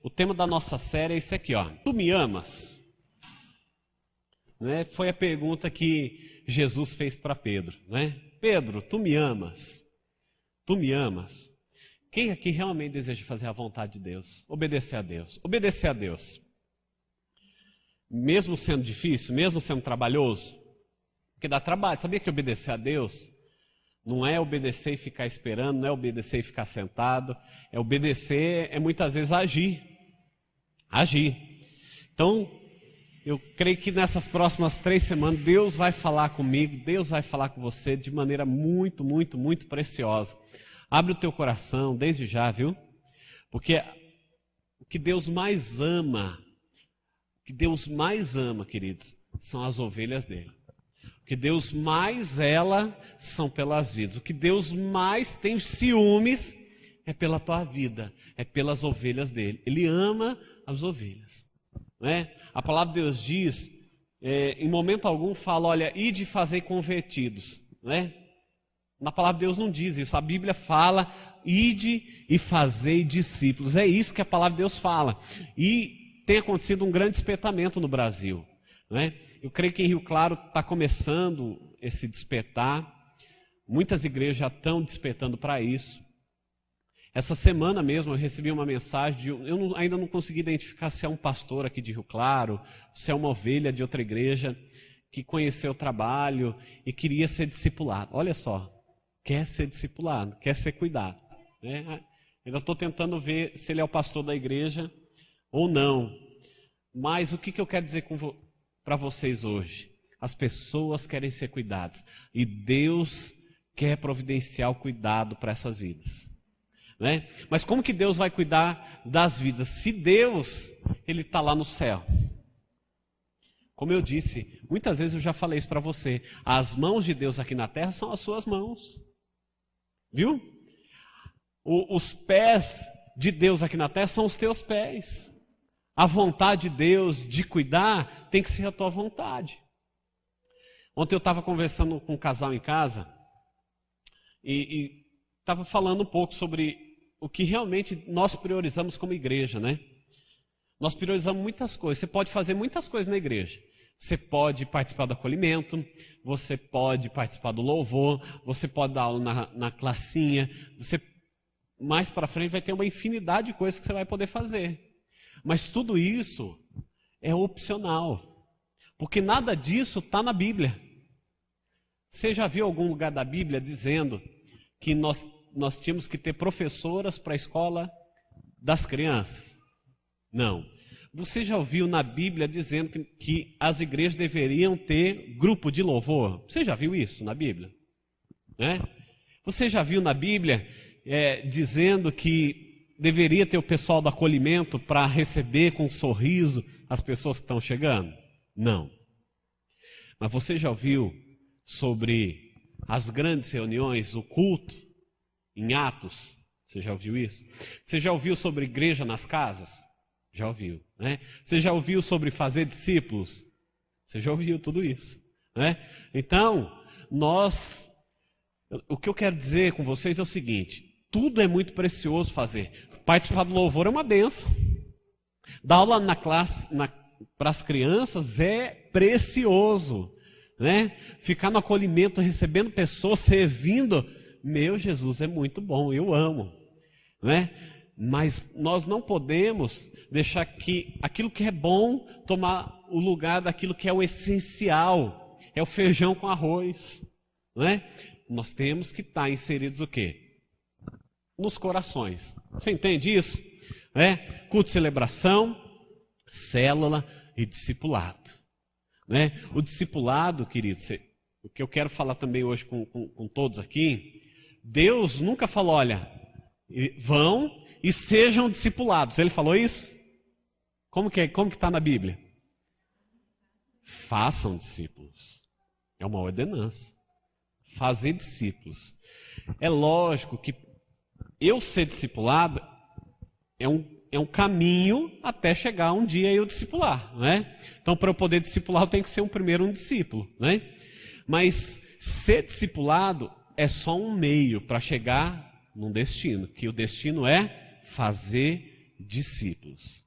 O tema da nossa série é isso aqui, ó. Tu me amas? Né? Foi a pergunta que Jesus fez para Pedro, né? Pedro, tu me amas? Tu me amas? Quem aqui realmente deseja fazer a vontade de Deus? Obedecer a Deus. Obedecer a Deus. Mesmo sendo difícil, mesmo sendo trabalhoso, porque dá trabalho. Sabia que obedecer a Deus não é obedecer e ficar esperando, não é obedecer e ficar sentado. É obedecer, é muitas vezes agir. Agir. Então, eu creio que nessas próximas 3 semanas, Deus vai falar comigo, Deus vai falar com você de maneira muito, muito, muito preciosa. Abre o teu coração desde já, viu? Porque o que Deus mais ama, queridos, são as ovelhas dele. O que Deus mais zela são pelas vidas. O que Deus mais tem ciúmes é pela tua vida, é pelas ovelhas dele. Ele ama as ovelhas. Né? A palavra de Deus diz, em momento algum fala, olha, ide fazer convertidos. Né? Na palavra de Deus não diz isso, a Bíblia fala, ide e fazei discípulos. É isso que a palavra de Deus fala. E tem acontecido um grande despertamento no Brasil. Né? Eu creio que em Rio Claro está começando esse despertar. Muitas igrejas já estão despertando para isso. Essa semana mesmo eu recebi uma mensagem, ainda não consegui identificar se é um pastor aqui de Rio Claro, se é uma ovelha de outra igreja, que conheceu o trabalho e queria ser discipulado. Olha só, quer ser discipulado, quer ser cuidado. Né? Ainda estou tentando ver se ele é o pastor da igreja ou não. Mas o que eu quero dizer para vocês hoje? As pessoas querem ser cuidadas e Deus quer providenciar o cuidado para essas vidas. Né? Mas como que Deus vai cuidar das vidas? Se Deus, Ele está lá no céu. Como eu disse, muitas vezes eu já falei isso para você. As mãos de Deus aqui na terra são as suas mãos. Viu? Os pés de Deus aqui na terra são os teus pés. A vontade de Deus de cuidar tem que ser a tua vontade. Ontem eu estava conversando com um casal em casa e estava falando um pouco sobre o que realmente nós priorizamos como igreja, né? Nós priorizamos muitas coisas. Você pode fazer muitas coisas na igreja. Você pode participar do acolhimento, você pode participar do louvor, você pode dar aula na classinha. Você, mais para frente, vai ter uma infinidade de coisas que você vai poder fazer. Mas tudo isso é opcional, porque nada disso está na Bíblia. Você já viu algum lugar da Bíblia dizendo que nós tínhamos que ter professoras para a escola das crianças? Não. Você já ouviu na Bíblia dizendo que as igrejas deveriam ter grupo de louvor? Você já viu isso na Bíblia? Né? Você já viu na Bíblia dizendo que deveria ter o pessoal do acolhimento para receber com um sorriso as pessoas que estão chegando? Não. Mas você já ouviu sobre as grandes reuniões, o culto em Atos? Você já ouviu isso? Você já ouviu sobre igreja nas casas? Já ouviu, né? Você já ouviu sobre fazer discípulos? Você já ouviu tudo isso, né? Então, o que eu quero dizer com vocês é o seguinte: tudo é muito precioso fazer. Participar do louvor é uma bênção. Dar aula na classe para as crianças é precioso, né? Ficar no acolhimento, recebendo pessoas, servindo, meu Jesus, é muito bom, eu amo, né? Mas nós não podemos deixar que aquilo que é bom tomar o lugar daquilo que é o essencial, é o feijão com arroz, né? Nós temos que estar inseridos o quê? Nos corações. Você entende isso? Né? Culto de celebração, célula e discipulado. Né? O discipulado, queridos, o que eu quero falar também hoje com todos aqui, Deus nunca falou, olha, vão e sejam discipulados. Ele falou isso? Como que está na Bíblia? Façam discípulos. É uma ordenança. Fazer discípulos. É lógico que eu ser discipulado é um caminho até chegar um dia eu discipular, né? Então, para eu poder discipular, eu tenho que ser primeiro um discípulo, né? Mas ser discipulado é só um meio para chegar num destino, que o destino é fazer discípulos.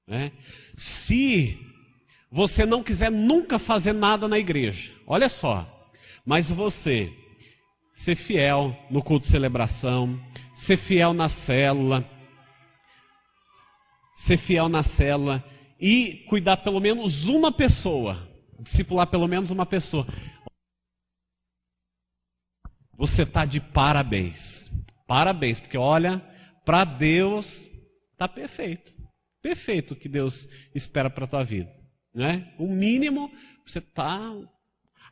Né? Se você não quiser nunca fazer nada na igreja, olha só, mas você ser fiel no culto de celebração, ser fiel na célula, e cuidar pelo menos uma pessoa, discipular pelo menos uma pessoa, você está de parabéns. Parabéns, porque olha, para Deus está perfeito. Perfeito o que Deus espera para a tua vida. Né? O mínimo, você está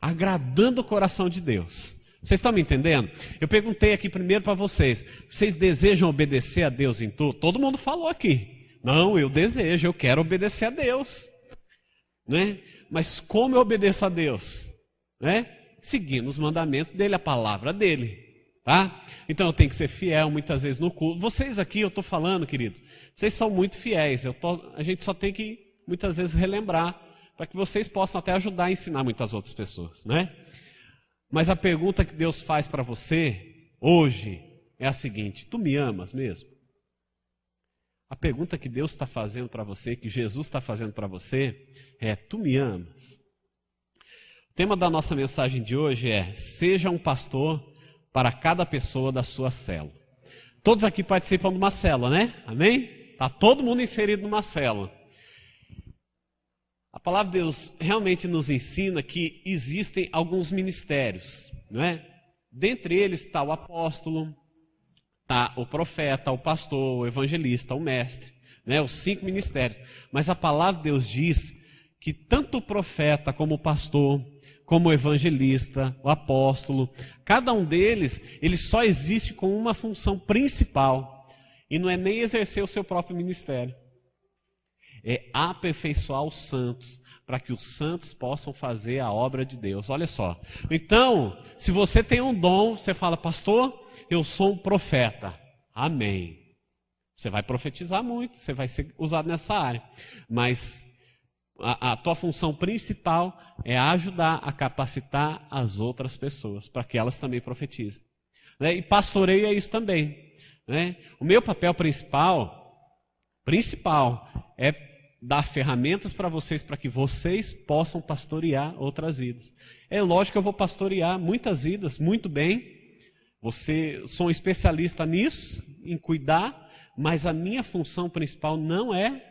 agradando o coração de Deus. Vocês estão me entendendo? Eu perguntei aqui primeiro para vocês desejam obedecer a Deus em tudo? Todo mundo falou aqui. Não, eu desejo, eu quero obedecer a Deus. Né? Mas como eu obedeço a Deus? Né? Seguindo os mandamentos dele, a palavra dele. Tá? Então eu tenho que ser fiel muitas vezes no culto. Vocês aqui, eu estou falando, queridos, vocês são muito fiéis. A gente só tem que muitas vezes relembrar, para que vocês possam até ajudar a ensinar muitas outras pessoas, né? Mas a pergunta que Deus faz para você hoje é a seguinte: tu me amas mesmo? A pergunta que Deus está fazendo para você, que Jesus está fazendo para você, é: tu me amas? O tema da nossa mensagem de hoje é: seja um pastor para cada pessoa da sua célula. Todos aqui participam de uma célula, né? Amém? Está todo mundo inserido numa célula. A palavra de Deus realmente nos ensina que existem alguns ministérios, não é? Dentre eles está o apóstolo, está o profeta, o pastor, o evangelista, o mestre, né? Os 5 ministérios. Mas a palavra de Deus diz que tanto o profeta como o pastor, como o evangelista, o apóstolo, cada um deles, ele só existe com uma função principal, e não é nem exercer o seu próprio ministério. É aperfeiçoar os santos, para que os santos possam fazer a obra de Deus. Olha só. Então, se você tem um dom, você fala: pastor, eu sou um profeta. Amém. Você vai profetizar muito, você vai ser usado nessa área. Mas a tua função principal é ajudar a capacitar as outras pessoas, para que elas também profetizem. Né? E pastoreio é isso também. Né? O meu papel principal é dar ferramentas para vocês, para que vocês possam pastorear outras vidas. É lógico que eu vou pastorear muitas vidas, muito bem. Sou um especialista nisso, em cuidar, mas a minha função principal não é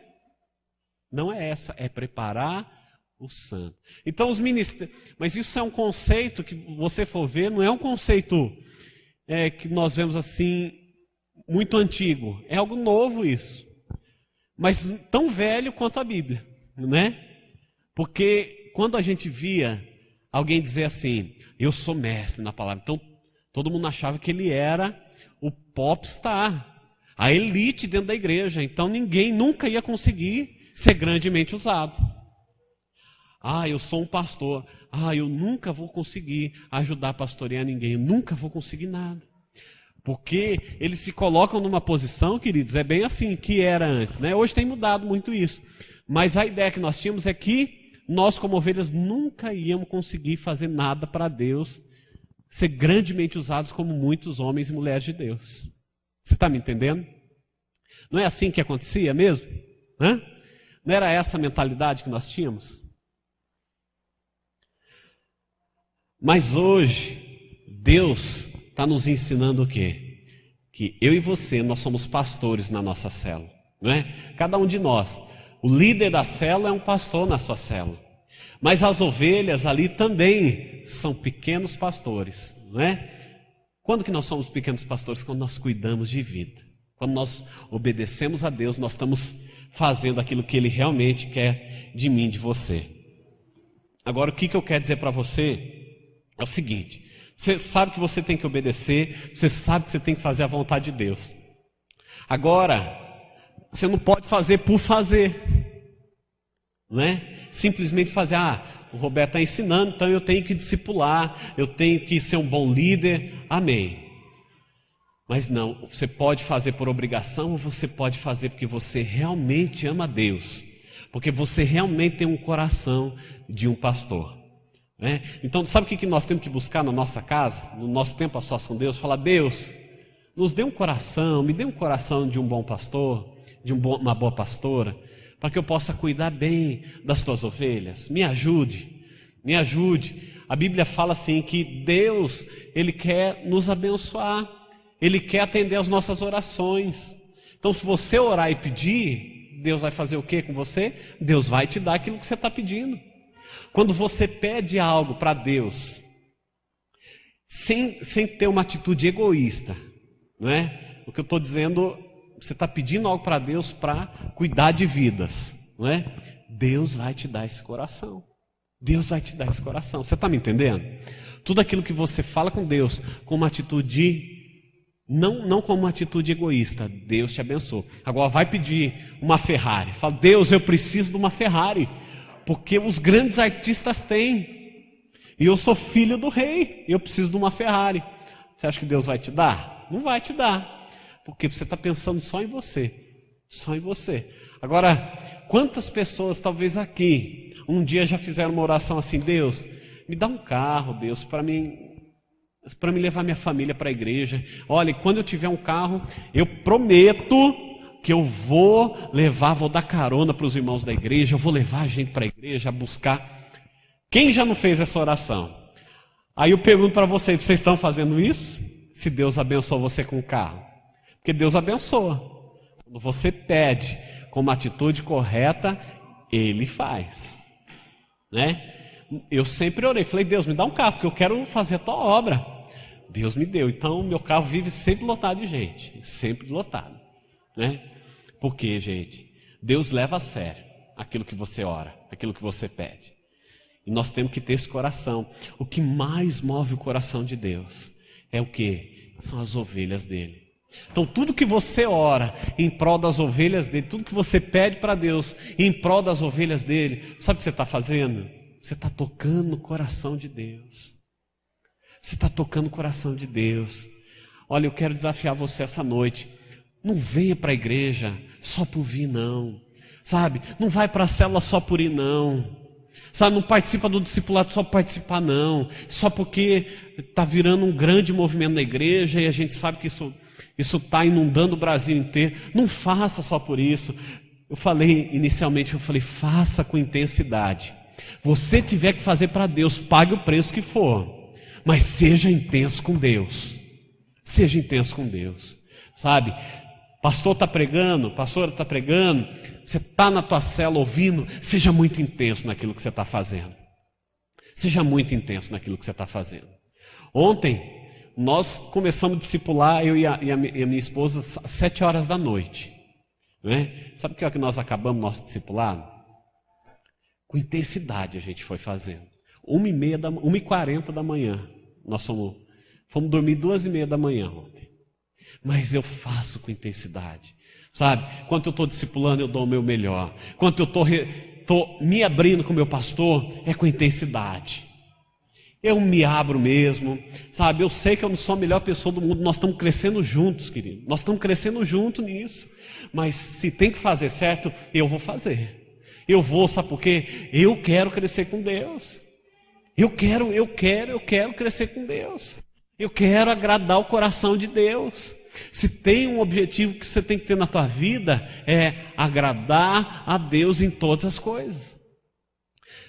essa, é preparar o santo. Então os ministérios, mas isso é um conceito que você for ver, não é um conceito que nós vemos assim, muito antigo. É algo novo isso. Mas tão velho quanto a Bíblia, né? Porque quando a gente via alguém dizer assim: eu sou mestre na palavra, então todo mundo achava que ele era o popstar, a elite dentro da igreja, então ninguém nunca ia conseguir ser grandemente usado. Eu sou um pastor, eu nunca vou conseguir ajudar a pastorear ninguém, eu nunca vou conseguir nada. Porque eles se colocam numa posição, queridos, é bem assim que era antes, né? Hoje tem mudado muito isso. Mas a ideia que nós tínhamos é que nós, como ovelhas, nunca íamos conseguir fazer nada para Deus, ser grandemente usados como muitos homens e mulheres de Deus. Você está me entendendo? Não é assim que acontecia mesmo? Hã? Não era essa a mentalidade que nós tínhamos? Mas hoje, Deus está nos ensinando o quê? Que eu e você, nós somos pastores na nossa célula, não é? Cada um de nós. O líder da célula é um pastor na sua célula. Mas as ovelhas ali também são pequenos pastores, não é? Quando que nós somos pequenos pastores? Quando nós cuidamos de vida. Quando nós obedecemos a Deus, nós estamos fazendo aquilo que Ele realmente quer de mim, de você. Agora, o que eu quero dizer para você é o seguinte: você sabe que você tem que obedecer, você sabe que você tem que fazer a vontade de Deus. Agora, você não pode fazer por fazer, não é? Simplesmente fazer: o Roberto está ensinando, então eu tenho que discipular, eu tenho que ser um bom líder, amém. Mas não, você pode fazer por obrigação, ou você pode fazer porque você realmente ama a Deus, porque você realmente tem um coração de um pastor. Né? Então, sabe o que nós temos que buscar na nossa casa, no nosso tempo a sós com Deus? Falar: Deus, nos dê um coração, me dê um coração de um bom pastor, de uma boa pastora, para que eu possa cuidar bem das tuas ovelhas. Me ajude, me ajude. A Bíblia fala assim que Deus, Ele quer nos abençoar, Ele quer atender às nossas orações. Então, se você orar e pedir, Deus vai fazer o que com você? Deus vai te dar aquilo que você está pedindo. Quando você pede algo para Deus, sem ter uma atitude egoísta, não é? O que eu estou dizendo, você está pedindo algo para Deus para cuidar de vidas, não é? Deus vai te dar esse coração. Deus vai te dar esse coração. Você está me entendendo? Tudo aquilo que você fala com Deus com uma atitude, não com uma atitude egoísta, Deus te abençoa. Agora vai pedir uma Ferrari. Fala, Deus, eu preciso de uma Ferrari, porque os grandes artistas têm. E eu sou filho do rei, eu preciso de uma Ferrari. Você acha que Deus vai te dar? Não vai te dar, porque você está pensando só em você. Só em você. Agora, quantas pessoas talvez aqui um dia já fizeram uma oração assim: Deus, me dá um carro, Deus, para mim levar minha família para a igreja. Olha, quando eu tiver um carro, eu prometo que eu vou dar carona para os irmãos da igreja, eu vou levar a gente para a igreja, a buscar. Quem já não fez essa oração? Aí eu pergunto para vocês estão fazendo isso? Se Deus abençoa você com o carro? Porque Deus abençoa. Quando você pede com uma atitude correta, Ele faz, né? Eu sempre orei, falei, Deus, me dá um carro, porque eu quero fazer a tua obra. Deus me deu, então meu carro vive sempre lotado de gente, sempre lotado, né? Porque, gente, Deus leva a sério aquilo que você ora, aquilo que você pede. E nós temos que ter esse coração. O que mais move o coração de Deus é o quê? São as ovelhas dele. Então tudo que você ora em prol das ovelhas dele, tudo que você pede para Deus em prol das ovelhas dele, sabe o que você está fazendo? Você está tocando o coração de Deus. Você está tocando o coração de Deus. Olha, eu quero desafiar você essa noite. Não venha para a igreja só por vir, não. Sabe? Não vai para a célula só por ir, não. Sabe? Não participa do discipulado só por participar, não. Só porque está virando um grande movimento na igreja e a gente sabe que isso está inundando o Brasil inteiro. Não faça só por isso. Eu falei inicialmente, faça com intensidade. Você tiver que fazer para Deus, pague o preço que for. Mas seja intenso com Deus. Seja intenso com Deus. Sabe? Pastor está pregando, pastora está pregando, você está na tua cela ouvindo, seja muito intenso naquilo que você está fazendo. Seja muito intenso naquilo que você está fazendo. Ontem, nós começamos a discipular, eu e a minha esposa, às 7 horas da noite. Né? Sabe o que é que nós acabamos nosso discipulado? Com intensidade a gente foi fazendo. 1h40 da manhã. Nós fomos dormir 2h30 da manhã ontem. Mas eu faço com intensidade. Sabe? Quando eu estou discipulando, eu dou o meu melhor. Quando eu estou me abrindo com o meu pastor, é com intensidade. Eu me abro mesmo. Sabe? Eu sei que eu não sou a melhor pessoa do mundo. Nós estamos crescendo juntos, querido. Nós estamos crescendo junto nisso. Mas se tem que fazer certo, eu vou fazer. Eu vou, sabe por quê? Eu quero crescer com Deus. Eu quero crescer com Deus. Eu quero agradar o coração de Deus. Se tem um objetivo que você tem que ter na tua vida, é agradar a Deus em todas as coisas.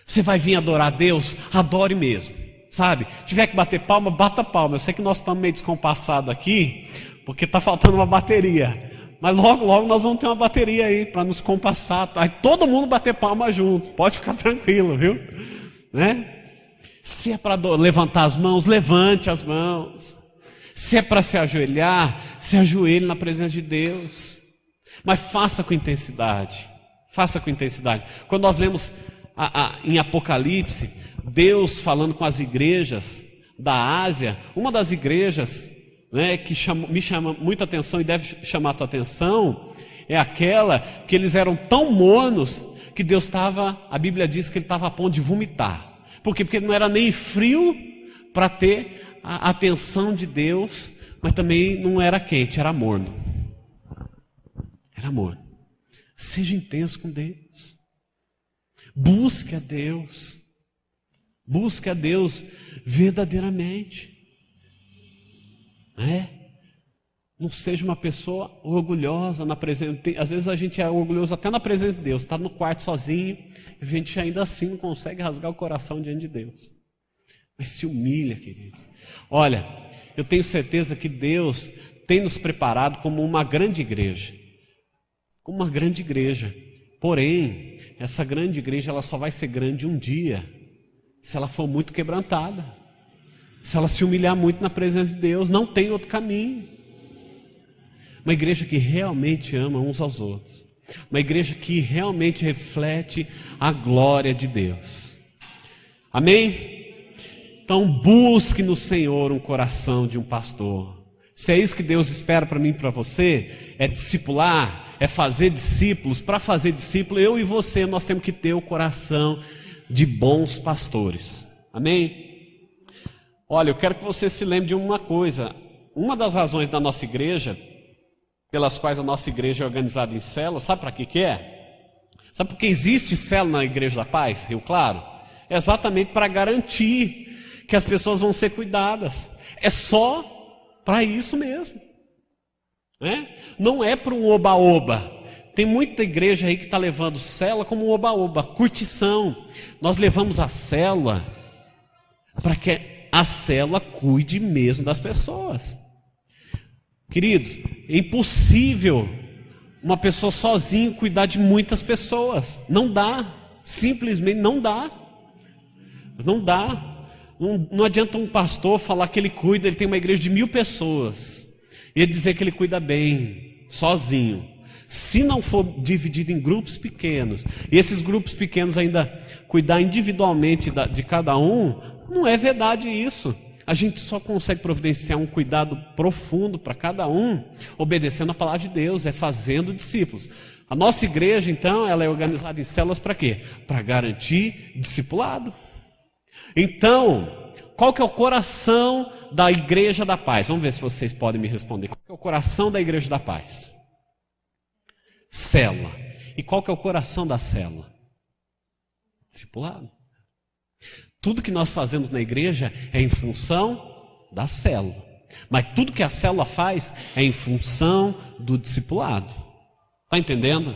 Você vai vir adorar a Deus? Adore mesmo, sabe? Se tiver que bater palma, bata palma. Eu sei que nós estamos meio descompassados aqui, porque está faltando uma bateria. Mas logo, logo nós vamos ter uma bateria aí, para nos compassar. Aí todo mundo bater palma junto. Pode ficar tranquilo, viu? Né? Se é para levantar as mãos, levante as mãos. Se é para se ajoelhar, se ajoelhe na presença de Deus. Mas faça com intensidade. Faça com intensidade. Quando nós lemos em Apocalipse, Deus falando com as igrejas da Ásia, uma das igrejas, né, que me chama muita atenção e deve chamar a tua atenção, é aquela que eles eram tão mornos que Deus estava, a Bíblia diz que ele estava a ponto de vomitar. Por quê? Porque não era nem frio para ter a atenção de Deus, mas também não era quente, era morno. Era morno. Seja intenso com Deus. Busque a Deus. Busque a Deus verdadeiramente. Não seja uma pessoa orgulhosa na presença. Às vezes a gente é orgulhoso até na presença de Deus. Está no quarto sozinho, a gente ainda assim não consegue rasgar o coração diante de Deus. Mas se humilha, queridos. Olha, eu tenho certeza que Deus tem nos preparado como uma grande igreja. Como uma grande igreja. Porém, essa grande igreja ela só vai ser grande um dia, se ela for muito quebrantada. Se ela se humilhar muito na presença de Deus, não tem outro caminho. Uma igreja que realmente ama uns aos outros. Uma igreja que realmente reflete a glória de Deus. Amém? Então busque no Senhor um coração de um pastor. Se é isso que Deus espera para mim e para você, é discipular, é fazer discípulos. Para fazer discípulo, eu e você, nós temos que ter o coração de bons pastores. Amém? Olha, eu quero que você se lembre de uma coisa. Uma das razões da nossa igreja, pelas quais a nossa igreja é organizada em células, sabe para que é? Sabe por que existe célula na Igreja da Paz, Rio Claro? É exatamente para garantir que as pessoas vão ser cuidadas. É só para isso mesmo. Né? Não é para um oba-oba. Tem muita igreja aí que está levando célula como um oba-oba, curtição. Nós levamos a célula para que a célula cuide mesmo das pessoas. Queridos, é impossível uma pessoa sozinha cuidar de muitas pessoas. Não dá, simplesmente não dá. Não dá. Não adianta um pastor falar que ele cuida, ele tem uma igreja de 1000 pessoas, e ele dizer que ele cuida bem, sozinho. Se não for dividido em grupos pequenos, e esses grupos pequenos ainda cuidar individualmente de cada um, não é verdade isso. A gente só consegue providenciar um cuidado profundo para cada um, obedecendo a palavra de Deus, é fazendo discípulos. A nossa igreja, então, ela é organizada em células para quê? Para garantir discipulado. Então, qual que é o coração da Igreja da Paz? Vamos ver se vocês podem me responder. Qual que é o coração da Igreja da Paz? Célula. E qual que é o coração da célula? Discipulado. Tudo que nós fazemos na igreja é em função da célula. Mas tudo que a célula faz é em função do discipulado. Está entendendo?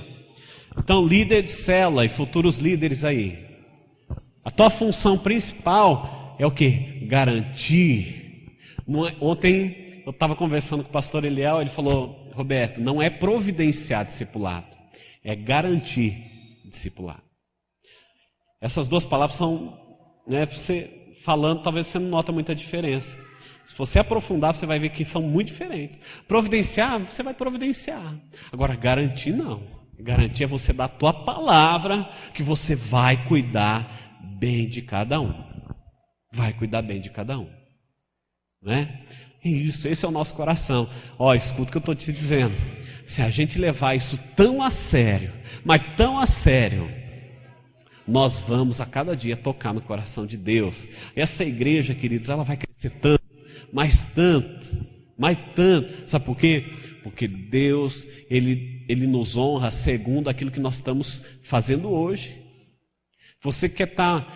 Então, líder de célula e futuros líderes aí. A tua função principal é o quê? Garantir. Ontem eu estava conversando com o pastor Eliel, ele falou, Roberto, não é providenciar discipulado, é garantir discipulado. Essas duas palavras são, você falando, talvez você não nota muita diferença. Se você aprofundar, você vai ver que são muito diferentes. Providenciar, você vai providenciar. Agora, garantir não. Garantir é você dar a tua palavra que você vai cuidar bem de cada um. Vai cuidar bem de cada um. Né? Isso, esse é o nosso coração. Ó, escuta o que eu estou te dizendo. Se a gente levar isso tão a sério, mas tão a sério, nós vamos a cada dia tocar no coração de Deus. Essa igreja, queridos, ela vai crescer tanto, mais tanto, mais tanto. Sabe por quê? Porque Deus, Ele nos honra segundo aquilo que nós estamos fazendo hoje. Você quer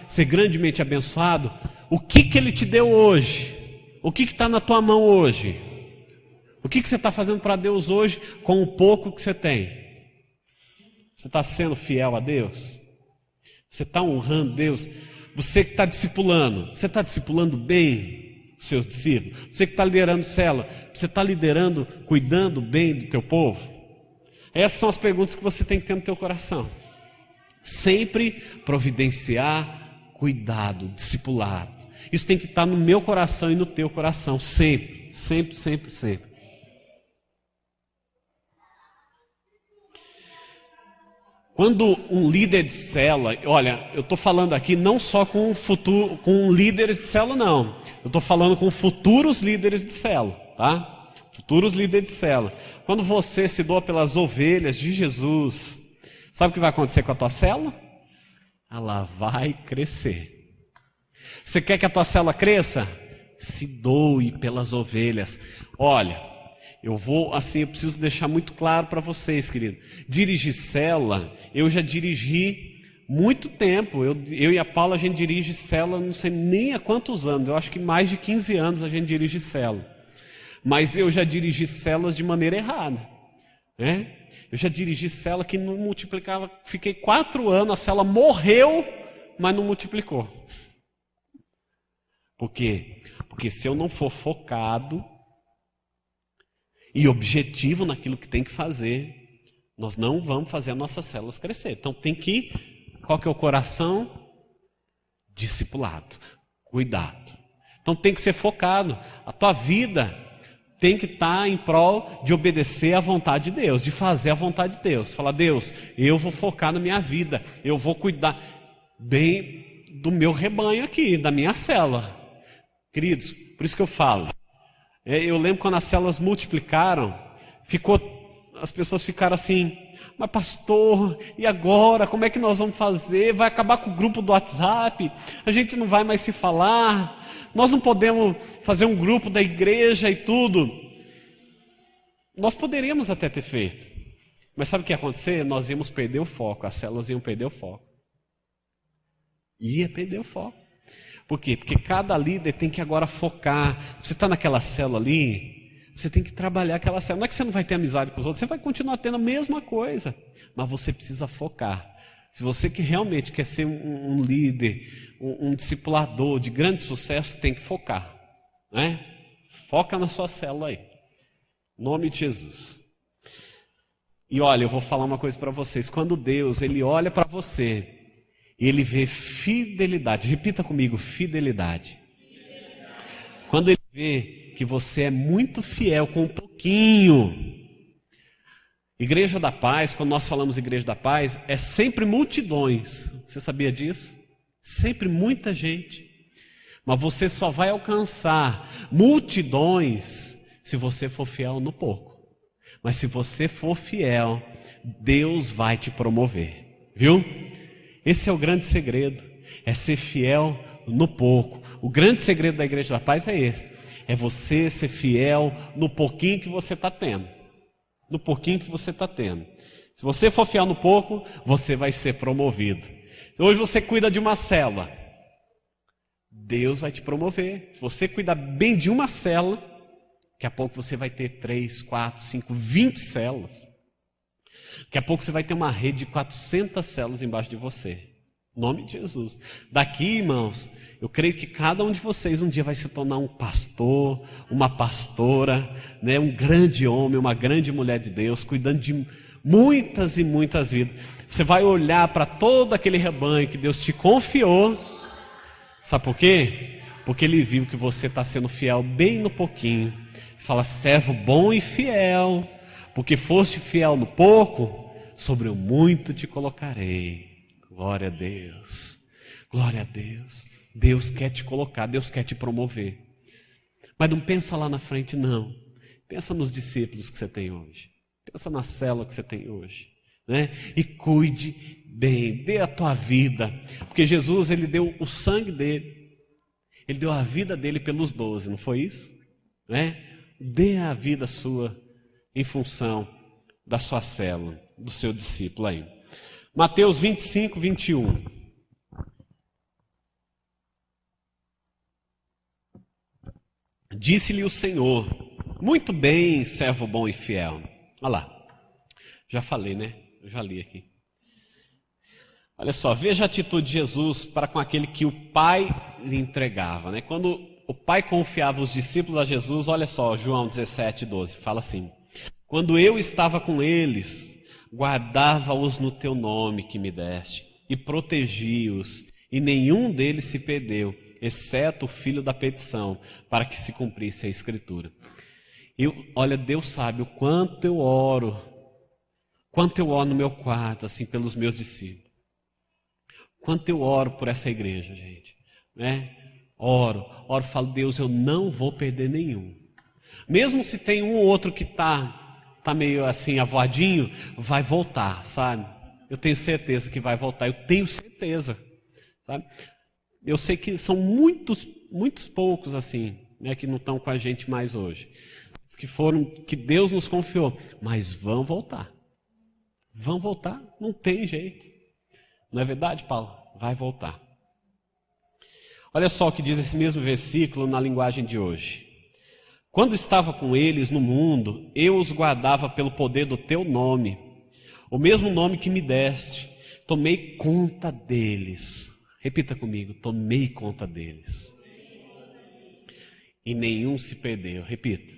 ser grandemente abençoado? O que Ele te deu hoje? O que está na tua mão hoje? O que você está fazendo para Deus hoje com o pouco que você tem? Você está sendo fiel a Deus? Você está honrando Deus? Você que está discipulando, você está discipulando bem os seus discípulos? Você que está liderando célula, você está liderando, cuidando bem do teu povo? Essas são as perguntas que você tem que ter no teu coração. Sempre providenciar cuidado, discipulado. Isso tem que estar no meu coração e no teu coração, sempre, sempre, sempre, sempre. Quando um líder de célula, olha, eu estou falando aqui não só com líderes de célula, não. Eu estou falando com futuros líderes de célula, tá? Futuros líderes de célula. Quando você se doa pelas ovelhas de Jesus, sabe o que vai acontecer com a tua célula? Ela vai crescer. Você quer que a tua célula cresça? Se doe pelas ovelhas. Olha, eu preciso deixar muito claro para vocês, querido. Dirigir célula, eu já dirigi muito tempo. Eu e a Paula, a gente dirige célula, não sei nem há quantos anos. Eu acho que mais de 15 anos a gente dirige célula. Mas eu já dirigi células de maneira errada, né? Eu já dirigi célula que não multiplicava, fiquei 4 anos, a célula morreu, mas não multiplicou. Por quê? Porque se eu não for focado e objetivo naquilo que tem que fazer, nós não vamos fazer as nossas células crescer. Então tem que, qual que é o coração? Discipulado, cuidado. Então tem que ser focado. A tua vida tem que estar em prol de obedecer à vontade de Deus, de fazer a vontade de Deus. Falar, Deus, eu vou focar na minha vida, eu vou cuidar bem do meu rebanho aqui, da minha célula. Queridos, por isso que eu falo. Eu lembro quando as células multiplicaram, as pessoas ficaram assim, mas pastor, e agora? Como é que nós vamos fazer? Vai acabar com o grupo do WhatsApp? A gente não vai mais se falar? Nós não podemos fazer um grupo da igreja e tudo? Nós poderíamos até ter feito. Mas sabe o que ia acontecer? Nós íamos perder o foco, as células iam perder o foco. Ia perder o foco. Por quê? Porque cada líder tem que agora focar. Você está naquela célula ali, você tem que trabalhar aquela célula. Não é que você não vai ter amizade com os outros, você vai continuar tendo a mesma coisa. Mas você precisa focar. Se você que realmente quer ser um líder, um discipulador de grande sucesso, tem que focar, né? Foca na sua célula aí. Em nome de Jesus. E olha, eu vou falar uma coisa para vocês. Quando Deus, Ele olha para você, Ele vê fidelidade. Repita comigo, fidelidade. Quando Ele vê que você é muito fiel com um pouquinho. Igreja da Paz, quando nós falamos Igreja da Paz, é sempre multidões. Você sabia disso? Sempre muita gente. Mas você só vai alcançar multidões se você for fiel no pouco. Mas se você for fiel, Deus vai te promover. Viu? Esse é o grande segredo. É ser fiel no pouco. O grande segredo da Igreja da Paz é esse. É você ser fiel no pouquinho que você está tendo. No pouquinho que você está tendo. Se você for fiel no pouco, você vai ser promovido. Hoje você cuida de uma célula. Deus vai te promover. Se você cuidar bem de uma célula, daqui a pouco você vai ter 3, 4, 5, 20 células. Daqui a pouco você vai ter uma rede de 400 células embaixo de você. Em nome de Jesus. Daqui, irmãos, eu creio que cada um de vocês um dia vai se tornar um pastor, uma pastora, né? Um grande homem, uma grande mulher de Deus, cuidando de muitas e muitas vidas. Você vai olhar para todo aquele rebanho que Deus te confiou. Sabe por quê? Porque Ele viu que você está sendo fiel bem no pouquinho. Fala, servo bom e fiel, porque foste fiel no pouco, sobre o muito te colocarei. Glória a Deus, glória a Deus. Deus quer te colocar, Deus quer te promover. Mas não pensa lá na frente, não. Pensa nos discípulos que você tem hoje. Pensa na célula que você tem hoje, né? E cuide bem, dê a tua vida. Porque Jesus, Ele deu o sangue dele. Ele deu a vida dele pelos 12, não foi isso? Né? Dê a vida sua em função da sua célula, do seu discípulo aí. Mateus 25, 21. Disse-lhe o Senhor, muito bem, servo bom e fiel. Olha lá, já falei, né? Eu já li aqui. Olha só, veja a atitude de Jesus para com aquele que o Pai lhe entregava, né? Quando o Pai confiava os discípulos a Jesus, olha só, João 17, 12, fala assim: quando eu estava com eles, guardava-os no teu nome que me deste, e protegi-os, e nenhum deles se perdeu, exceto o filho da petição, para que se cumprisse a Escritura. Olha, Deus sabe o quanto eu oro no meu quarto, assim, pelos meus discípulos. Quanto eu oro por essa igreja, gente, né? Oro, falo, Deus, eu não vou perder nenhum. Mesmo se tem um ou outro que tá meio assim, avoadinho, vai voltar, sabe? Eu tenho certeza que vai voltar, eu tenho certeza, sabe? Eu sei que são muitos poucos assim, né, que não estão com a gente mais hoje, que Deus nos confiou, mas vão voltar, não tem jeito, não é verdade, Paulo? Vai voltar. Olha só o que diz esse mesmo versículo na linguagem de hoje. Quando estava com eles no mundo, eu os guardava pelo poder do teu nome, o mesmo nome que me deste. Tomei conta deles. Repita comigo, tomei conta deles. E nenhum se perdeu. Repita.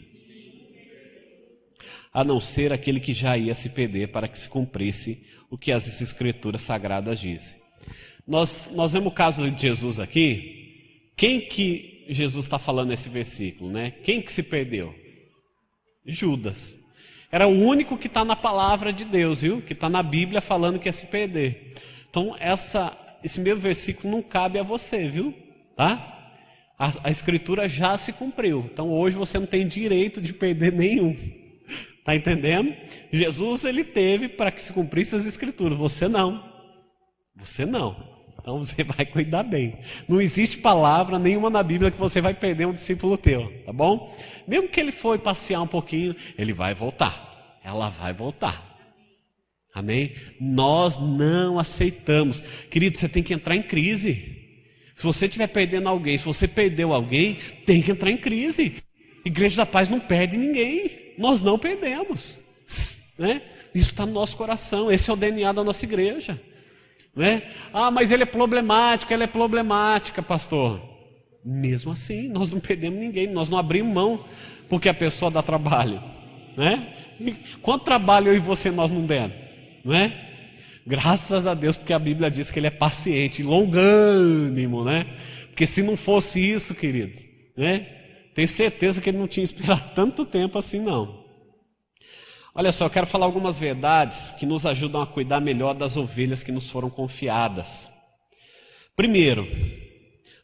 A não ser aquele que já ia se perder, para que se cumprisse o que as Escrituras Sagradas dizem. Nós vemos o caso de Jesus aqui. Quem que Jesus está falando nesse versículo, né? Quem que se perdeu? Judas. Era o único que está na palavra de Deus, viu? Que está na Bíblia falando que ia se perder. Então, esse mesmo versículo não cabe a você, viu? Tá? A Escritura já se cumpriu. Então, hoje você não tem direito de perder nenhum. Está entendendo? Jesus, ele teve para que se cumprisse as Escrituras. Você não. Você não. Então você vai cuidar bem. Não existe palavra nenhuma na Bíblia que você vai perder um discípulo teu, tá bom? Mesmo que ele for passear um pouquinho, ele vai voltar. Ela vai voltar. Amém? Nós não aceitamos. Querido, você tem que entrar em crise. Se você estiver perdendo alguém, se você perdeu alguém, tem que entrar em crise. Igreja da Paz não perde ninguém. Nós não perdemos. Né? Isso está no nosso coração. Esse é o DNA da nossa igreja. Né? Ah, mas ele é problemático, ela é problemática, pastor. Mesmo assim, nós não perdemos ninguém, nós não abrimos mão porque a pessoa dá trabalho, né? E quanto trabalho eu e você nós não demos, né? Graças a Deus, porque a Bíblia diz que ele é paciente, longânimo, né? Porque se não fosse isso, queridos, né? Tenho certeza que ele não tinha esperado tanto tempo assim, não. Olha só, eu quero falar algumas verdades que nos ajudam a cuidar melhor das ovelhas que nos foram confiadas. Primeiro,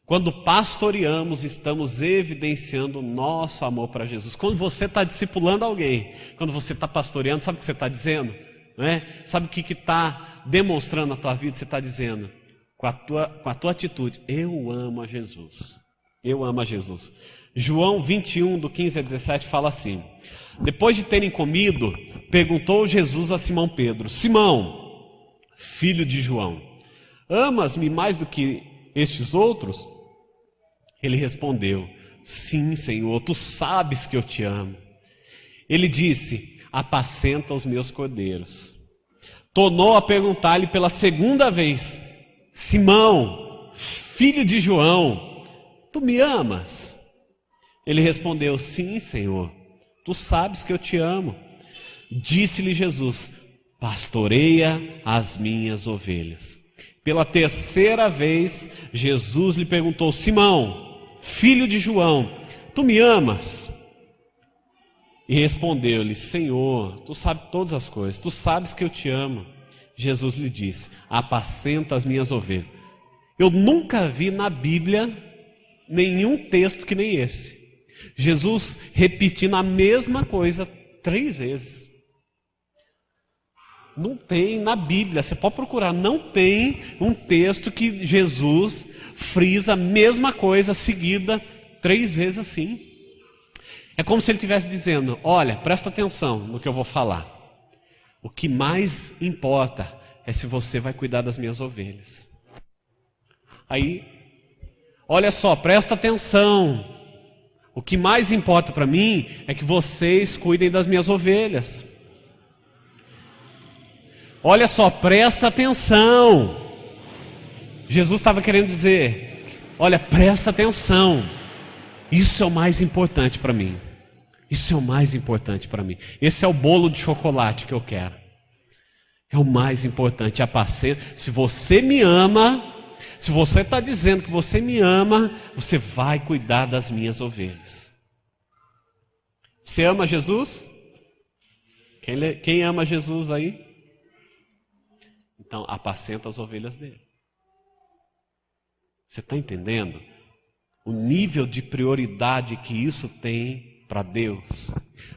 quando pastoreamos, estamos evidenciando o nosso amor para Jesus. Quando você está discipulando alguém, quando você está pastoreando, sabe o que você está dizendo? Né? Sabe o que está demonstrando na tua vida? Você está dizendo, com a tua atitude, eu amo a Jesus. Eu amo a Jesus. João 21, do 15 a 17, fala assim: depois de terem comido, perguntou Jesus a Simão Pedro: Simão, filho de João, amas-me mais do que estes outros? Ele respondeu: sim, Senhor, tu sabes que eu te amo. Ele disse: apacenta os meus cordeiros. Tornou a perguntar-lhe pela segunda vez: Simão, filho de João, tu me amas? Ele respondeu: sim, Senhor, tu sabes que eu te amo. Disse-lhe Jesus: pastoreia as minhas ovelhas. Pela terceira vez, Jesus lhe perguntou: Simão, filho de João, tu me amas? E respondeu-lhe: Senhor, tu sabes todas as coisas, tu sabes que eu te amo. Jesus lhe disse: apacenta as minhas ovelhas. Eu nunca vi na Bíblia nenhum texto que nem esse. Jesus repetindo a mesma coisa 3 vezes. Não tem na Bíblia, você pode procurar, não tem um texto que Jesus frisa a mesma coisa seguida 3 vezes assim. É como se ele estivesse dizendo: olha, presta atenção no que eu vou falar. O que mais importa é se você vai cuidar das minhas ovelhas. Aí, olha só, presta atenção. O que mais importa para mim é que vocês cuidem das minhas ovelhas. Olha só, presta atenção. Jesus estava querendo dizer: olha, presta atenção. Isso é o mais importante para mim. Isso é o mais importante para mim. Esse é o bolo de chocolate que eu quero. É o mais importante, apacenta. Se você me ama, se você está dizendo que você me ama, você vai cuidar das minhas ovelhas. Você ama Jesus? Quem ama Jesus aí? Então, apacenta as ovelhas dele. Você está entendendo o nível de prioridade que isso tem para Deus?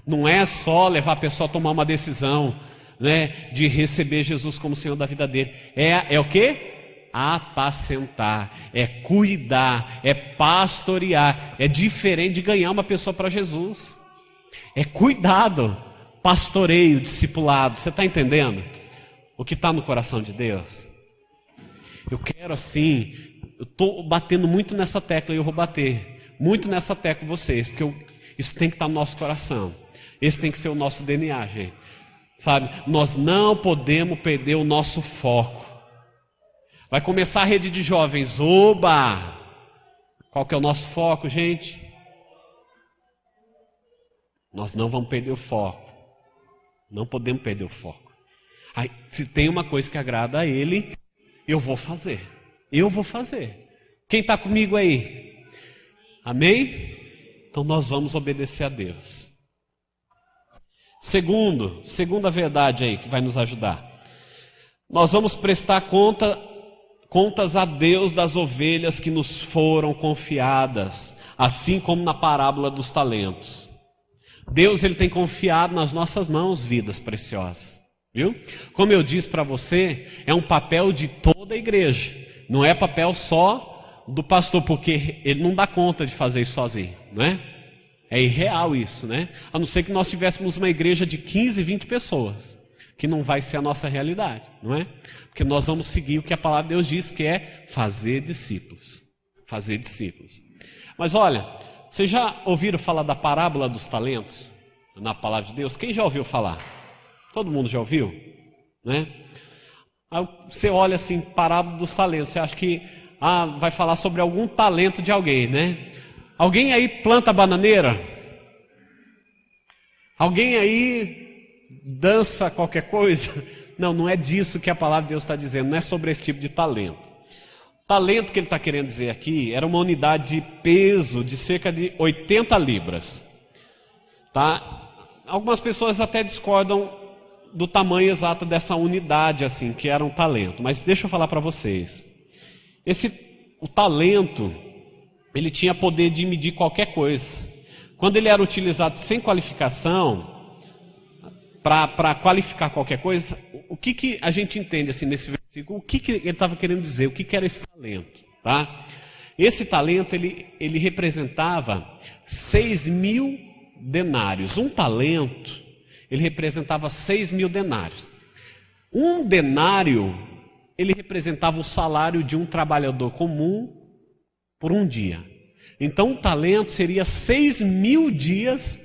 Não é só levar a pessoa a tomar uma decisão, né, de receber Jesus como Senhor da vida dele. É o quê? Apacentar, é cuidar, é pastorear. É diferente de ganhar uma pessoa para Jesus. É cuidado, pastoreio, discipulado. Você está entendendo o que está no coração de Deus? Eu quero assim, eu estou batendo muito nessa tecla e eu vou bater muito nessa tecla com vocês, porque Isso tem que estar no nosso coração. Esse tem que ser o nosso DNA, gente. Sabe? Nós não podemos perder o nosso foco. Vai começar a rede de jovens. Oba! Qual que é o nosso foco, gente? Nós não vamos perder o foco. Não podemos perder o foco. Aí, se tem uma coisa que agrada a Ele, eu vou fazer. Eu vou fazer. Quem está comigo aí? Amém? Então nós vamos obedecer a Deus. Segunda verdade aí que vai nos ajudar. Nós vamos prestar contas a Deus das ovelhas que nos foram confiadas, assim como na parábola dos talentos. Deus, Ele tem confiado nas nossas mãos vidas preciosas, viu? Como eu disse para você, é um papel de toda a igreja, não é papel só do pastor, porque ele não dá conta de fazer isso sozinho, não é? É irreal isso, né? A não ser que nós tivéssemos uma igreja de 15, 20 pessoas, que não vai ser a nossa realidade, não é? Porque nós vamos seguir o que a palavra de Deus diz, que é fazer discípulos. Fazer discípulos. Mas olha, vocês já ouviram falar da parábola dos talentos? Na palavra de Deus? Quem já ouviu falar? Todo mundo já ouviu? Né? Aí você olha assim, parábola dos talentos, você acha que vai falar sobre algum talento de alguém, né? Alguém aí planta bananeira? Alguém aí dança qualquer coisa? Não, não é disso que a palavra de Deus está dizendo, não é sobre esse tipo de talento. O talento que ele está querendo dizer aqui era uma unidade de peso de cerca de 80 libras. Tá? Algumas pessoas até discordam do tamanho exato dessa unidade, assim, que era um talento. Mas deixa eu falar para vocês. O talento, ele tinha poder de medir qualquer coisa. Quando ele era utilizado sem qualificação, para qualificar qualquer coisa, o que a gente entende assim nesse versículo? O que ele estava querendo dizer? O que era esse talento? Tá? Esse talento, ele representava 6.000 denários. Um talento, ele representava 6.000 denários. Um denário, ele representava o salário de um trabalhador comum por um dia. Então, um talento seria 6.000 dias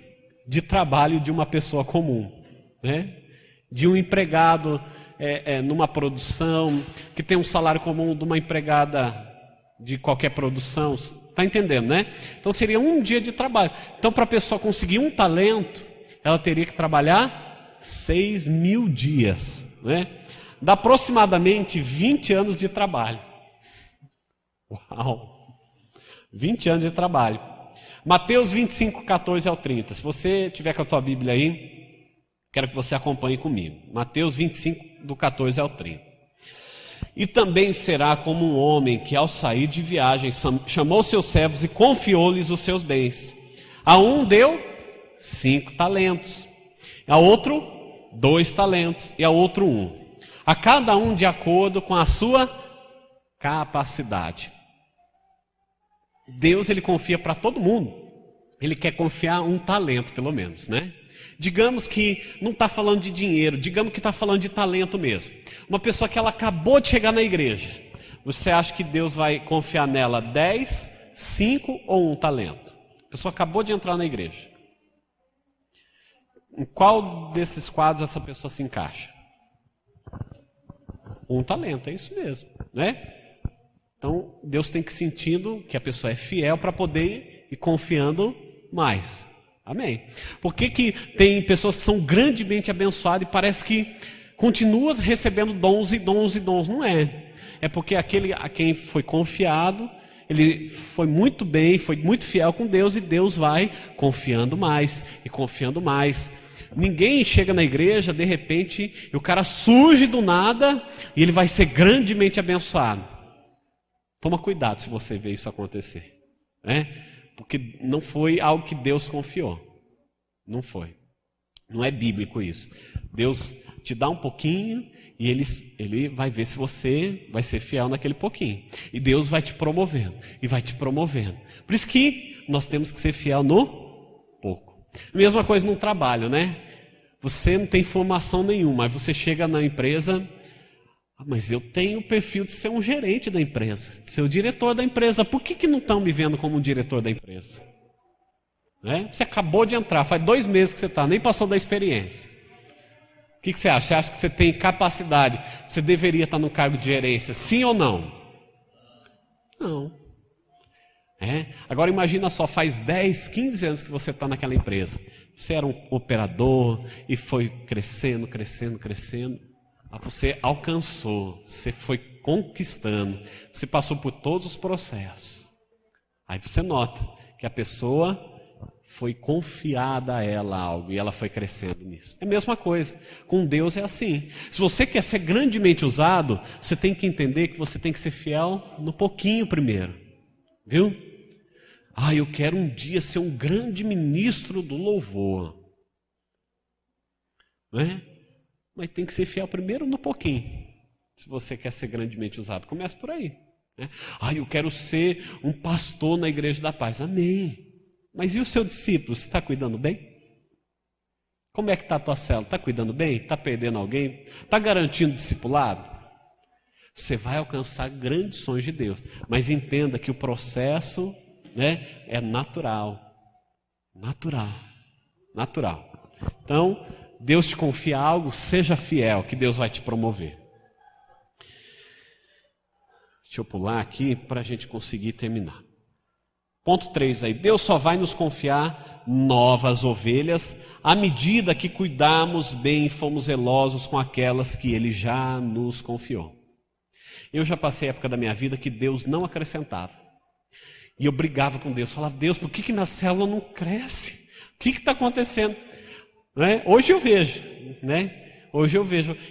de trabalho de uma pessoa comum, né? De um empregado numa produção, que tem um salário comum de uma empregada de qualquer produção. Está entendendo, né? Então, seria um dia de trabalho. Então, para a pessoa conseguir um talento, ela teria que trabalhar 6.000 dias, né? Dá aproximadamente 20 anos de trabalho. Uau! 20 anos de trabalho. Mateus 25, 14 ao 30. Se você tiver com a tua Bíblia aí, quero que você acompanhe comigo. Mateus 25, do 14 ao 30. E também será como um homem que ao sair de viagem chamou seus servos e confiou-lhes os seus bens. A um deu 5 talentos, a outro 2 talentos e a outro 1. A cada um de acordo com a sua capacidade. Deus, ele confia para todo mundo. Ele quer confiar um talento, pelo menos, né? Digamos que não está falando de dinheiro, digamos que está falando de talento mesmo. Uma pessoa que ela acabou de chegar na igreja. Você acha que Deus vai confiar nela 10, 5 ou 1 talento? A pessoa acabou de entrar na igreja. Em qual desses quadros essa pessoa se encaixa? 1 talento, é isso mesmo, né? Então, Deus tem que ir sentindo que a pessoa é fiel para poder ir confiando mais. Amém. Por que tem pessoas que são grandemente abençoadas e parece que continua recebendo dons e dons e dons? Não é. É porque aquele a quem foi confiado, ele foi muito bem, foi muito fiel com Deus e Deus vai confiando mais e confiando mais. Ninguém chega na igreja, de repente, e o cara surge do nada e ele vai ser grandemente abençoado. Toma cuidado se você vê isso acontecer, né? Porque não foi algo que Deus confiou. Não foi. Não é bíblico isso. Deus te dá um pouquinho e ele vai ver se você vai ser fiel naquele pouquinho. E Deus vai te promovendo e vai te promovendo. Por isso que nós temos que ser fiel no pouco. Mesma coisa no trabalho, né? Você não tem formação nenhuma, mas você chega na empresa... Mas eu tenho o perfil de ser um gerente da empresa, de ser o diretor da empresa. Por que não estão me vendo como um diretor da empresa? né? Você acabou de entrar, faz 2 meses que você está, nem passou da experiência. O que você acha? Você acha que você tem capacidade? Você deveria estar no cargo de gerência, sim ou não? Não. Agora imagina só, faz 10, 15 anos que você está naquela empresa. Você era um operador e foi crescendo, crescendo, crescendo. Você alcançou, você foi conquistando, você passou por todos os processos. Aí você nota que a pessoa foi confiada a ela algo e ela foi crescendo nisso. É a mesma coisa, com Deus é assim. Se você quer ser grandemente usado, você tem que entender que você tem que ser fiel no pouquinho primeiro. Viu? Eu quero um dia ser um grande ministro do louvor. Não é? Mas tem que ser fiel primeiro no pouquinho. Se você quer ser grandemente usado, comece por aí. Né? Eu quero ser um pastor na igreja da paz. Amém. Mas e o seu discípulo? Você está cuidando bem? Como é que está a tua célula? Está cuidando bem? Está perdendo alguém? Está garantindo discipulado? Você vai alcançar grandes sonhos de Deus. Mas entenda que o processo, né, é natural. Natural. Então, Deus te confia algo, seja fiel, que Deus vai te promover. Deixa eu pular aqui para a gente conseguir terminar. Ponto 3 aí. Deus só vai nos confiar novas ovelhas à medida que cuidarmos bem e fomos zelosos com aquelas que Ele já nos confiou. Eu já passei a época da minha vida que Deus não acrescentava. E eu brigava com Deus, falava, Deus, por que minha célula não cresce? O que está acontecendo? Né? Hoje eu vejo,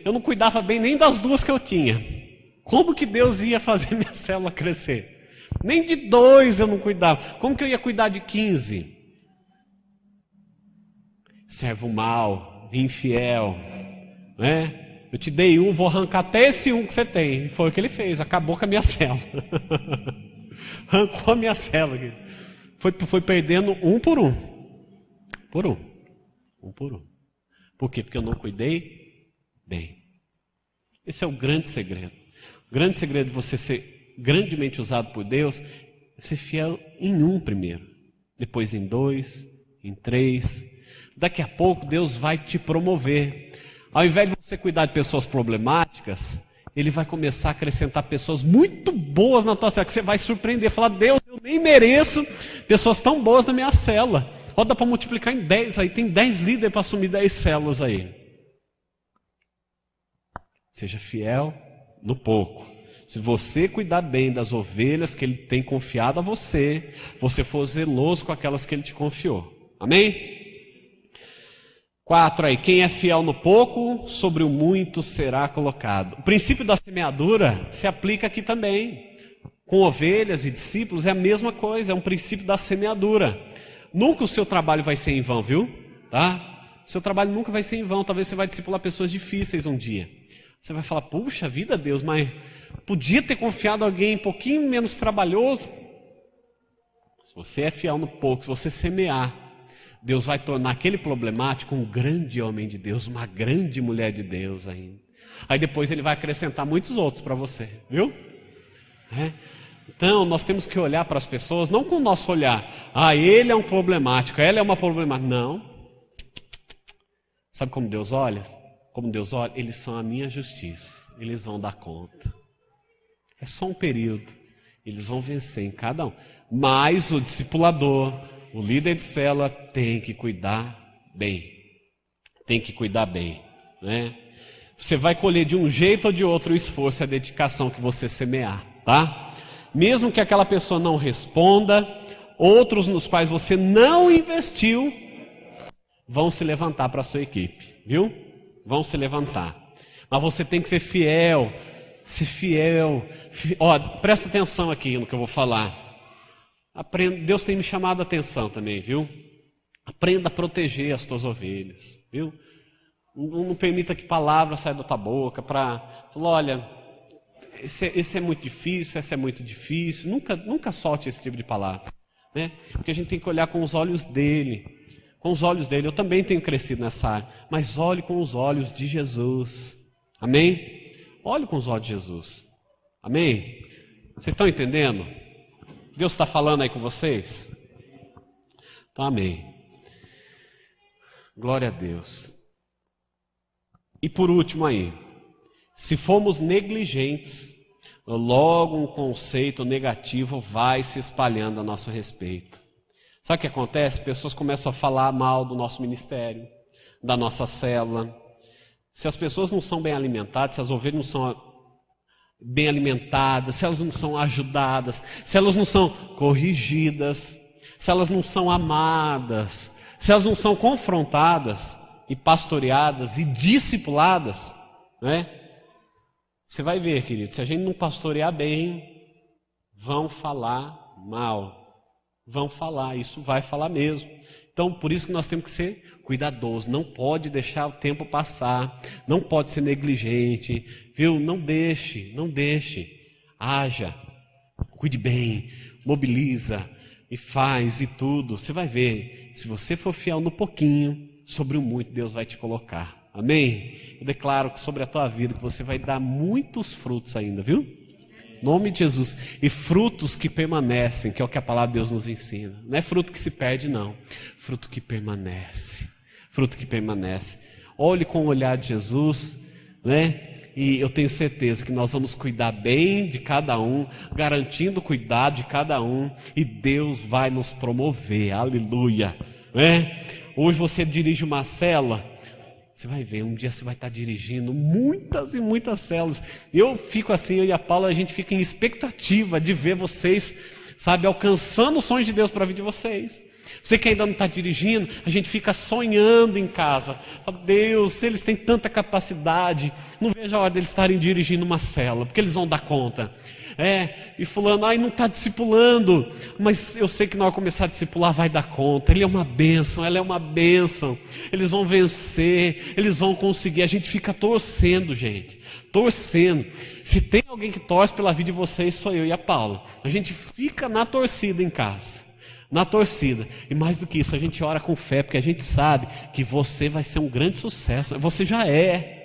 eu não cuidava bem nem das 2 que eu tinha. Como que Deus ia fazer minha célula crescer? Nem de 2 eu não cuidava. Como que eu ia cuidar de 15? Servo mau, infiel, né? Eu te dei um, vou arrancar até esse um que você tem. E foi o que ele fez, acabou com a minha célula. Arrancou a minha célula. Foi perdendo um por um. Um por um. Por quê? Porque eu não cuidei bem. Esse é o grande segredo. O grande segredo de você ser grandemente usado por Deus é ser fiel em um primeiro. Depois em 2, em 3. Daqui a pouco Deus vai te promover. Ao invés de você cuidar de pessoas problemáticas, Ele vai começar a acrescentar pessoas muito boas na tua célula, que você vai surpreender. Falar, Deus, eu nem mereço pessoas tão boas na minha célula. Dá para multiplicar em 10 aí, tem 10 líderes para assumir 10 células aí. Seja fiel no pouco. Se você cuidar bem das ovelhas que Ele tem confiado a você, você for zeloso com aquelas que Ele te confiou. Amém? 4 aí, quem é fiel no pouco, sobre o muito será colocado. O princípio da semeadura se aplica aqui também. Com ovelhas e discípulos é a mesma coisa, é um princípio da semeadura. Nunca o seu trabalho vai ser em vão, viu? Tá? O seu trabalho nunca vai ser em vão. Talvez você vai discipular pessoas difíceis um dia. Você vai falar, puxa vida, Deus, mas podia ter confiado alguém um pouquinho menos trabalhoso. Se você é fiel no pouco, se você semear, Deus vai tornar aquele problemático um grande homem de Deus, uma grande mulher de Deus ainda. Aí depois Ele vai acrescentar muitos outros para você, viu? Então, nós temos que olhar para as pessoas, não com o nosso olhar. Ele é um problemático, ela é uma problemática. Não. Sabe como Deus olha? Como Deus olha? Eles são a minha justiça. Eles vão dar conta. É só um período. Eles vão vencer em cada um. Mas o discipulador, o líder de célula, tem que cuidar bem. Tem que cuidar bem, né? Você vai colher de um jeito ou de outro o esforço e a dedicação que você semear, tá? Mesmo que aquela pessoa não responda, outros nos quais você não investiu, vão se levantar para a sua equipe, viu? Vão se levantar. Mas você tem que ser fiel, presta atenção aqui no que eu vou falar. Deus tem me chamado a atenção também, viu? Aprenda a proteger as tuas ovelhas, viu? Não permita que palavras saiam da tua boca para falar, olha, esse é muito difícil, essa é muito difícil. Nunca solte esse tipo de palavra, né? Porque a gente tem que olhar com os olhos dele. Com os olhos dele. Eu também tenho crescido nessa área. Mas olhe com os olhos de Jesus. Amém? Olhe com os olhos de Jesus. Amém? Vocês estão entendendo? Deus está falando aí com vocês? Então, amém. Glória a Deus. E por último aí, se formos negligentes, logo um conceito negativo vai se espalhando a nosso respeito. Sabe o que acontece? Pessoas começam a falar mal do nosso ministério, da nossa célula. Se as pessoas não são bem alimentadas, se as ovelhas não são bem alimentadas, se elas não são ajudadas, se elas não são corrigidas, se elas não são amadas, se elas não são confrontadas e pastoreadas e discipuladas, né? Você vai ver, querido, se a gente não pastorear bem, vão falar mal. Vão falar, isso vai falar mesmo. Então, por isso que nós temos que ser cuidadosos. Não pode deixar o tempo passar. Não pode ser negligente. Viu? Não deixe. Haja. Cuide bem. Mobiliza. E faz e tudo. Você vai ver. Se você for fiel no pouquinho, sobre o muito Deus vai te colocar. Amém? Eu declaro que sobre a tua vida que você vai dar muitos frutos ainda, viu? Em nome de Jesus. E frutos que permanecem, que é o que a palavra de Deus nos ensina. Não é fruto que se perde, não. Fruto que permanece. Fruto que permanece. Olhe com o olhar de Jesus, né? E eu tenho certeza que nós vamos cuidar bem de cada um, garantindo o cuidado de cada um. E Deus vai nos promover. Aleluia. Né? Hoje você dirige uma célula. Você vai ver, um dia você vai estar dirigindo muitas e muitas células. Eu fico assim, eu e a Paula, a gente fica em expectativa de ver vocês, sabe, alcançando os sonhos de Deus para a vida de vocês. Você que ainda não está dirigindo, a gente fica sonhando em casa. Fala, Deus, eles têm tanta capacidade, não vejo a hora deles estarem dirigindo uma célula, porque eles vão dar conta. E fulano, não está discipulando, mas eu sei que na hora de começar a discipular vai dar conta. Ele é uma bênção, ela é uma bênção. Eles vão vencer, eles vão conseguir. A gente fica torcendo, gente, torcendo. Se tem alguém que torce pela vida de vocês, sou eu e a Paula. A gente fica na torcida em casa, na torcida. E mais do que isso, a gente ora com fé, porque a gente sabe que você vai ser um grande sucesso. Você já é.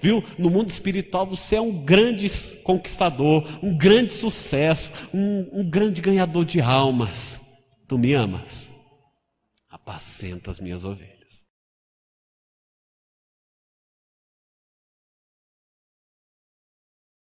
Viu? No mundo espiritual você é um grande conquistador, um grande sucesso, um grande ganhador de almas. Tu me amas? Apacenta as minhas ovelhas.